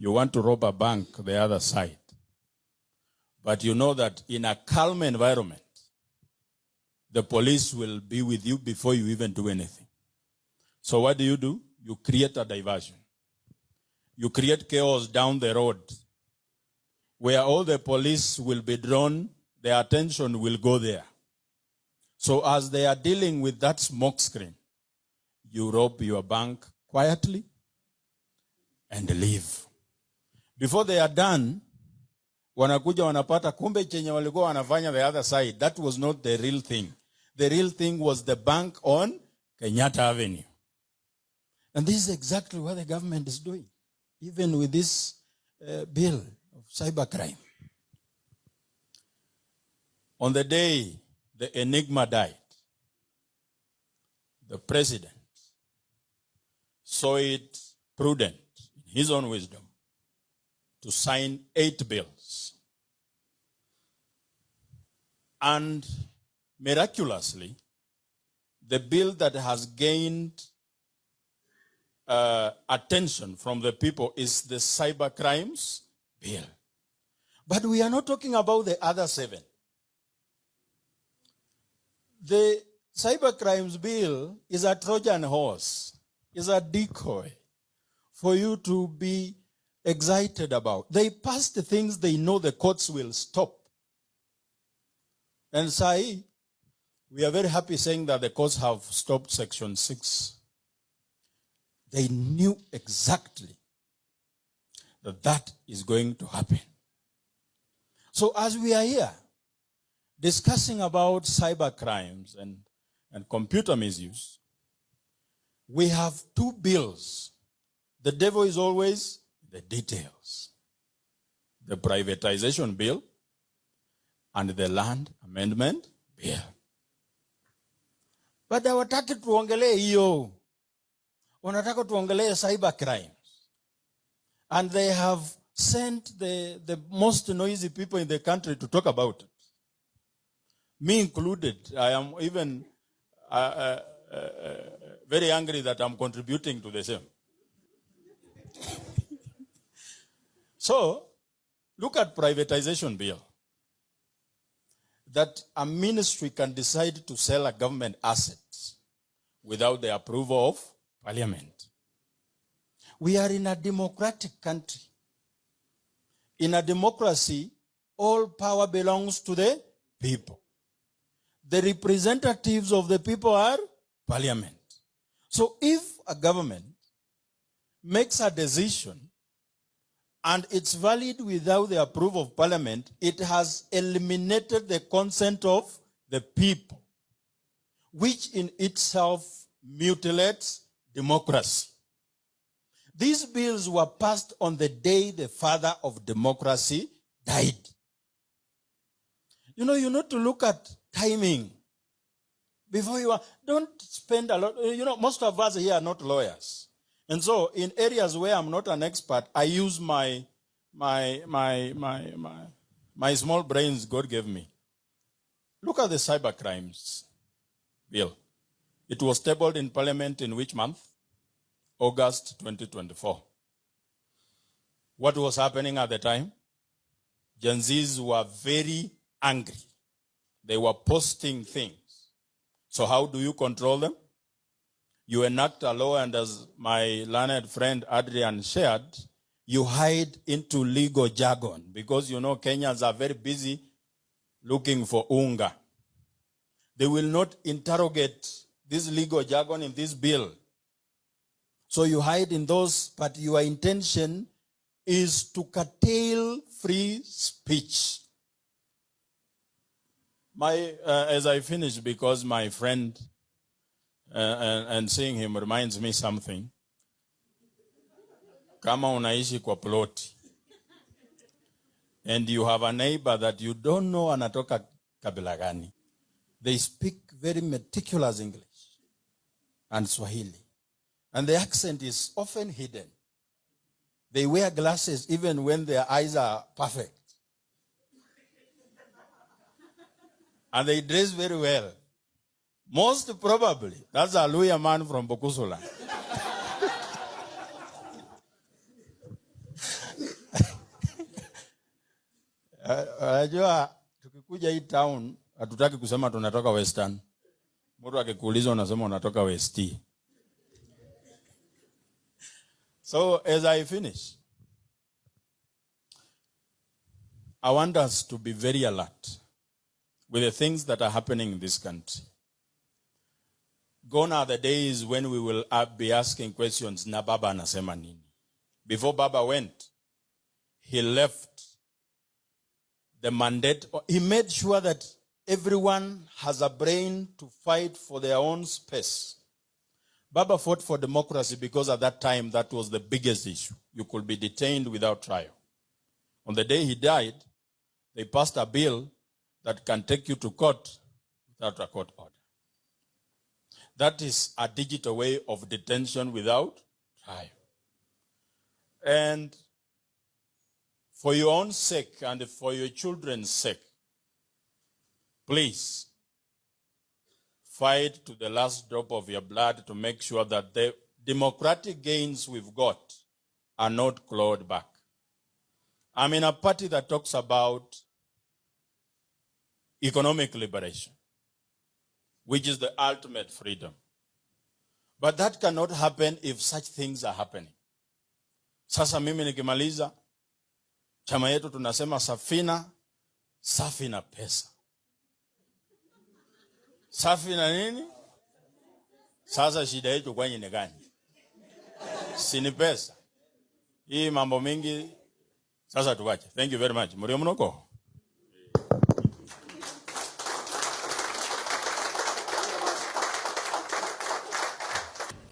You want to rob a bank the other side. But you know that in a calm environment, the police will be with you before you even do anything. So what do? You create a diversion. You create chaos down the road where all the police will be drawn, their attention will go there. So as they are dealing with that smoke screen, you rob your bank quietly and leave. Before they are done, wanakuja wanapata kumbe chenye walikuwa wanafanya the other side. That was not the real thing. The real thing was the bank on Kenyatta Avenue. And this is exactly what the government is doing, even with this bill of cybercrime. On the day the enigma died, the president saw it prudent, in his own wisdom, to sign 8 bills. And miraculously, the bill that has gained attention from the people is the cyber crimes bill. But we are not talking about the other 7. The cyber crimes bill is a Trojan horse, is a decoy for you to be excited about. They passed the things they know the courts will stop. And Sai, we are very happy saying that the courts have stopped Section 6. They knew exactly that that is going to happen. So as we are here discussing about cyber crimes and computer misuse, we have 2 bills. The devil is always the details. The privatization bill and the land amendment bill. But hawataki tuongelee hiyo. Wanataka tuongelee cyber crimes. And they have sent the most noisy people in the country to talk about it. Me included. I am even very angry that I'm contributing to the same. So, look at privatization bill. That a ministry can decide to sell a government asset without the approval of Parliament. We are in a democratic country. In a democracy, all power belongs to the people. The representatives of the people are Parliament. So if a government makes a decision and it's valid without the approval of Parliament, it has eliminated the consent of the people, which in itself mutilates democracy. These bills were passed on the day the father of democracy died. You need to look at timing. Before don't spend a lot. Most of us here are not lawyers. And so in areas where I'm not an expert, I use my small brains God gave me. Look at the cyber crimes bill. It was tabled in Parliament in which month? August 2024. What was happening at the time? Gen Zs were very angry. They were posting things. So how do you control them? You enact a law, and as my learned friend Adrian shared, you hide into legal jargon because Kenyans are very busy looking for unga. They will not interrogate this legal jargon in this bill. So you hide in those, but your intention is to curtail free speech. As I finish, because my friend and seeing him reminds me something. Kama unaishi kwa ploti and you have a neighbor that you don't know anatoka kabila gani. They speak very meticulous English and Swahili. And the accent is often hidden. They wear glasses even when their eyes are perfect. And they dress very well. Most probably, that's a Luya man from Bokusula. Unajua tukikuja hii town hatutaki kusema tunatoka Western. Mtu akikuuliza unasema unatoka West. So as I finish, I want us to be very alert with the things that are happening in this country. Gone are the days when we will be asking questions, na baba anasema nini? Before Baba went, he left the mandate. He made sure that everyone has a brain to fight for their own space. Baba fought for democracy because at that time that was the biggest issue. You could be detained without trial. On the day he died, they passed a bill that can take you to court without a court order. That is a digital way of detention without trial. And for your own sake and for your children's sake, please fight to the last drop of your blood to make sure that the democratic gains we've got are not clawed back. I'm in a party that talks about economic liberation, which is the ultimate freedom. But that cannot happen if such things are happening. Sasa mimi nikimaliza, chama yetu tunasema safina, safi na pesa. Safi na nini? Sasa shida yetu kwenye ni gani? Si ni pesa. Hii mambo mingi sasa tuwache. Thank you very much. Muri mnoko.